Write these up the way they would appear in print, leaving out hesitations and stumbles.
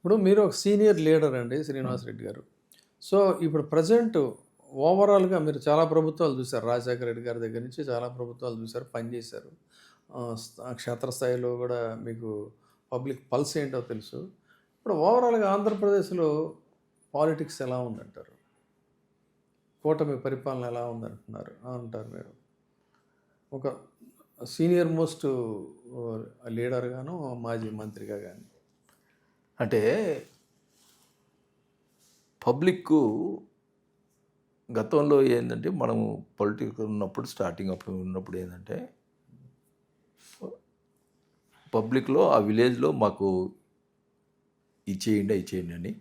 ఇప్పుడు మీరు ఒక సీనియర్ లీడర్ అండి శ్రీనివాసరెడ్డి గారు. సో ఇప్పుడు ప్రజెంట్ ఓవరాల్గా మీరు చాలా ప్రభుత్వాలు చూశారు. రాజశేఖర రెడ్డి గారి దగ్గర నుంచి చాలా ప్రభుత్వాలు చూశారు, పనిచేశారు. క్షేత్రస్థాయిలో కూడా మీకు పబ్లిక్ పల్స్ ఏంటో తెలుసు. ఇప్పుడు ఓవరాల్గా ఆంధ్రప్రదేశ్లో పాలిటిక్స్ ఎలా ఉందంటారు? కూటమి పరిపాలన ఎలా ఉందంటున్నారు అంటారు మీరు? ఒక సీనియర్ మోస్ట్ లీడర్గాను, మాజీ మంత్రిగా కానీ. అంటే పబ్లిక్ గతంలో ఏంటంటే మనము పొలిటికల్ ఉన్నప్పుడు స్టార్టింగ్ అప్పుడు ఉన్నప్పుడు ఏంటంటే పబ్లిక్లో ఆ విలేజ్లో మాకు ఇచ్చేయండి అని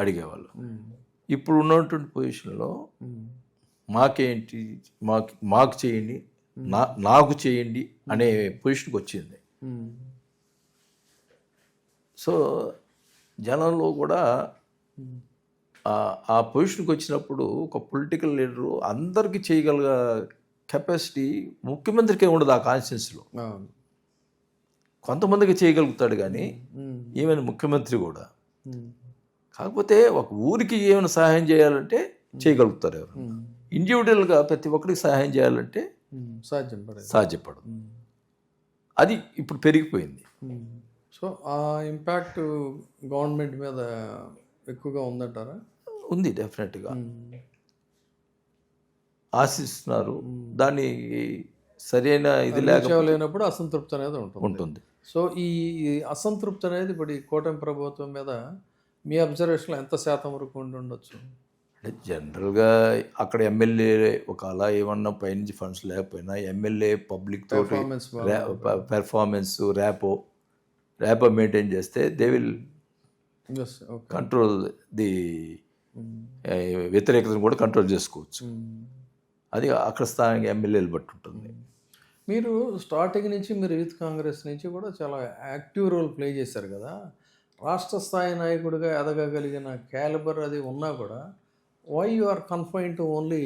అడిగేవాళ్ళు. ఇప్పుడు ఉన్నటువంటి పొజిషన్లో మాకేంటి, మాకు చేయండి, నాకు చేయండి అనే పొజిషన్కి వచ్చింది. సో జనంలో కూడా ఆ పొజిషన్కి వచ్చినప్పుడు ఒక పొలిటికల్ లీడరు అందరికీ చేయగల కెపాసిటీ ముఖ్యమంత్రికే ఉండదు ఆ కాన్స్టిట్యూన్సీలో. కొంతమందికి చేయగలుగుతాడు కానీ ఏమైనా ముఖ్యమంత్రి కూడా. కాకపోతే ఒక ఊరికి ఏమైనా సహాయం చేయాలంటే చేయగలుగుతారు ఎవరు. ఇండివిజువల్గా ప్రతి ఒక్కరికి సహాయం చేయాలంటే సాధ్యపడదు. అది ఇప్పుడు పెరిగిపోయింది. సో ఆ ఇంపాక్ట్ గవర్నమెంట్ మీద ఎక్కువగా ఉందంటారా? ఉంది, డెఫినెట్గా ఆశిస్తున్నారు. దాన్ని సరైన ఇది లేనప్పుడు అసంతృప్తి అనేది ఉంటుంది. సో ఈ అసంతృప్తి అనేది ఇప్పుడు ఈ కూటమి ప్రభుత్వం మీద మీ అబ్జర్వేషన్లో ఎంత శాతం వరకు ఉండొచ్చు? అంటే జనరల్గా అక్కడ ఎమ్మెల్యే ఒక అలా ఏమన్నా పైనుంచి ఫండ్స్ లేకపోయినా ఎమ్మెల్యే పబ్లిక్ తోటి పెర్ఫార్మెన్స్ ర్యాపో మెయింటైన్ చేస్తే దే విల్ కంట్రోల్ ది వ్యతిరేకతను కూడా కంట్రోల్ చేసుకోవచ్చు. అది అక్కడ స్థానిక ఎమ్మెల్యేలు బట్టి ఉంటుంది. మీరు స్టార్టింగ్ నుంచి మీరు యూత్ కాంగ్రెస్ నుంచి కూడా చాలా యాక్టివ్ రోల్ ప్లే చేశారు కదా. రాష్ట్ర స్థాయి నాయకుడిగా ఎదగగలిగిన క్యాలిబర్ అది ఉన్నా కూడా why you are confined to only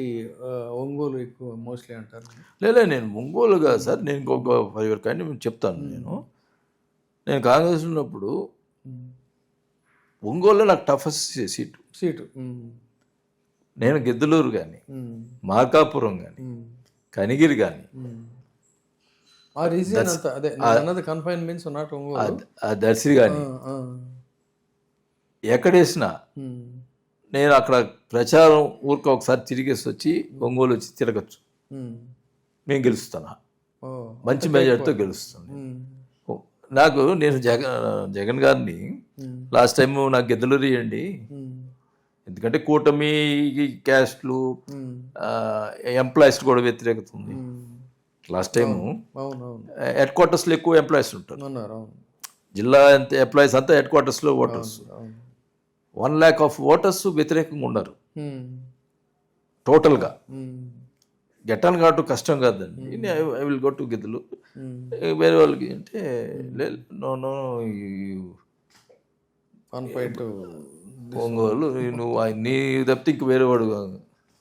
Ongole ఎక్కువ మోస్ట్లీ అంటారు? లేదా నేను ఒంగోలు కాదు సార్, నేను ఇంకొక 5 కానీ చెప్తాను. నేను కాంగ్రెస్ ఉన్నప్పుడు ఒంగోలులో నాకు టఫెస్ట్ సీటు. నేను గిద్దలూరు కానీ, మార్కాపురం కానీ, కనిగిరి కానీ, దర్శి కానీ ఎక్కడేసినా నేను అక్కడ ప్రచారం ఊరికి ఒకసారి తిరిగేసి వచ్చి ఒంగోలు వచ్చి తిరగచ్చు. మేము గెలుస్తాను, మంచి మెజార్టీతో గెలుస్తాను. నేను జగన్ గారిని లాస్ట్ టైం నాకు గిద్దలూరు ఇవ్వండి, ఎందుకంటే కూటమి క్యాస్ట్లు ఎంప్లాయీస్ కూడా వ్యతిరేకత ఉంది. లాస్ట్ టైము హెడ్ క్వార్టర్స్లో ఎక్కువ ఎంప్లాయీస్ ఉంటారు. జిల్లా ఎంప్లాయీస్ అంతా హెడ్ క్వార్టర్స్లో ఓటర్స్ 1 lakh ఆఫ్ ఓటర్స్ వ్యతిరేకంగా ఉన్నారు టోటల్గా. గెట్టాను కాబట్టి కష్టం కాదండి, ఐ విల్ గో టు గిద్దలు. వేరే వాళ్ళకి అంటే నో ఒంగోలు నువ్వు నీ తప్పితే ఇంక వేరేవాడు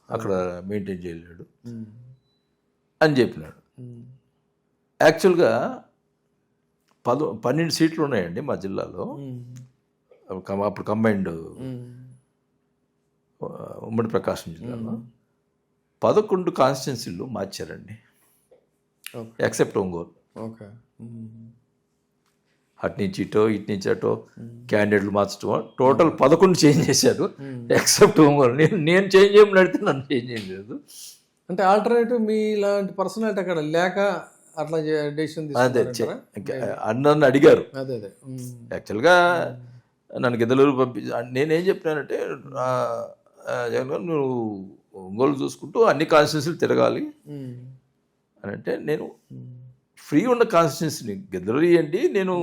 అక్కడ మెయింటైన్ చేయలేడు అని చెప్పినాడు. యాక్చువల్గా 12 సీట్లు ఉన్నాయండి మా జిల్లాలో. అప్పుడు కంబైన్డ్ ఉమ్మడి ప్రకాశం జిల్లాలో 11 కాన్స్టిట్యున్సీలు మార్చారండి, ఎక్సెప్ట్ ఒంగోలు. అటు నుంచి ఇటో ఇటు నుంచి అటో క్యాండిడేట్లు మార్చడం, టోటల్ 11 చేంజ్ చేశారు ఎక్సెప్ట్ ఒంగోలు. నేను చేంజ్ చేయమని అడిగితే నన్ను చేంజ్ చేయలేదు. అంటే ఆల్టర్నేటివ్ మీ ఇలాంటి పర్సనాలిటీ అక్కడ లేక అట్లా డెసిషన్ నన్ను అడిగారు. యాక్చువల్గా నన్ను గిద్దలూరు నేనేం చెప్పినానంటే, జగన్ గారు నువ్వు ఒంగోలు చూసుకుంటూ అన్ని కాన్స్టిట్యున్సీలు తిరగాలి అని అంటే, నేను ఫ్రీ ఉన్న కాన్స్టిట్యున్సీని గిద్దలూరు ఇవ్వండి, నేను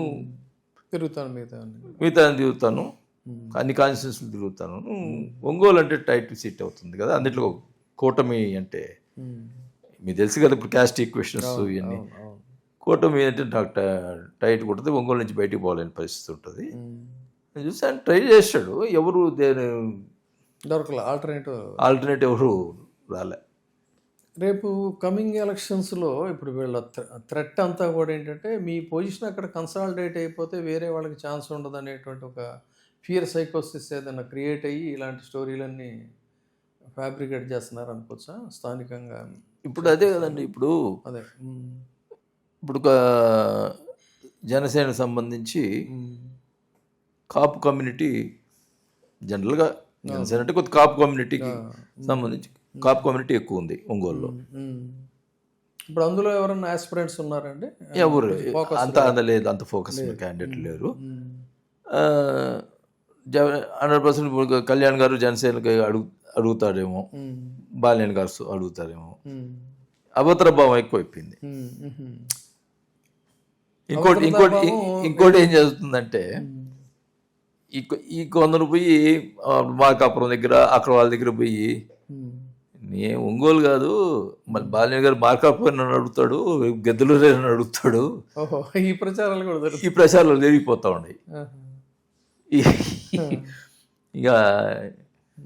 మిగతా తిరుగుతాను, అన్ని కాన్స్టిట్యున్సీలు తిరుగుతాను. ఒంగోలు అంటే టైట్ సీట్ అవుతుంది కదా, అన్నిట్లో కూటమి అంటే మీకు తెలుసు కదా, ఇప్పుడు క్యాస్ట్ ఈక్వేషన్స్ ఇవన్నీ. కూటమి అంటే నాకు టైట్ కొడితే ఒంగోలు నుంచి బయటికి పోలేని పరిస్థితి ఉంటుంది. నేను చూసి ఆయన ట్రై చేశాడు, ఎవరు దొరకలే, ఆల్టర్నేటివ్ ఎవరు రాలే. రేపు కమింగ్ ఎలక్షన్స్లో ఇప్పుడు వీళ్ళ థ్రెట్ అంతా కూడా ఏంటంటే మీ పొజిషన్ అక్కడ కన్సాలిడేట్ అయిపోతే వేరే వాళ్ళకి ఛాన్స్ ఉండదు అనేటువంటి ఒక ఫియర్ సైకోసిస్ ఏదైనా క్రియేట్ అయ్యి ఇలాంటి స్టోరీలన్నీ ఫ్యాబ్రికేట్ చేస్తున్నారు అనుకోవచ్చా స్థానికంగా? ఇప్పుడు అదే కదండి. ఇప్పుడు అదే ఇప్పుడు జనసేనకు సంబంధించి కాపు కమ్యూనిటీ జనరల్గా జనసేన అంటే కొద్ది కాపు కమ్యూనిటీకి సంబంధించి కాపు కమ్యూనిటీ ఎక్కువ ఉంది ఒంగోలులో. ఇప్పుడు అందులో ఎవరన్నా ఆస్పిరెంట్స్ ఉన్నారండి? ఎవరు అంత అందలేదు, అంత ఫోకస్ క్యాండిడేట్ లేరు. 100% ఇప్పుడు కళ్యాణ్ గారు జనసేనకి అడుగుతారేమో, బాలినేని గారు అడుగుతారేమో. అభద్ర భావం ఎక్కువైపోయింది. ఇంకోటి ఏం జరుగుతుందంటే ఈ కొందరు పోయి మార్కాపురం దగ్గర అక్కడ వాళ్ళ దగ్గర పోయి నేను ఒంగోలు కాదు మళ్ళీ బాలినేని గారు మార్కాపురం అడుగుతాడు, గెద్దలూరు అడుగుతాడు. ఈ ప్రచారాలు కూడా జరిగిపోతా ఉన్నాయి. ఇక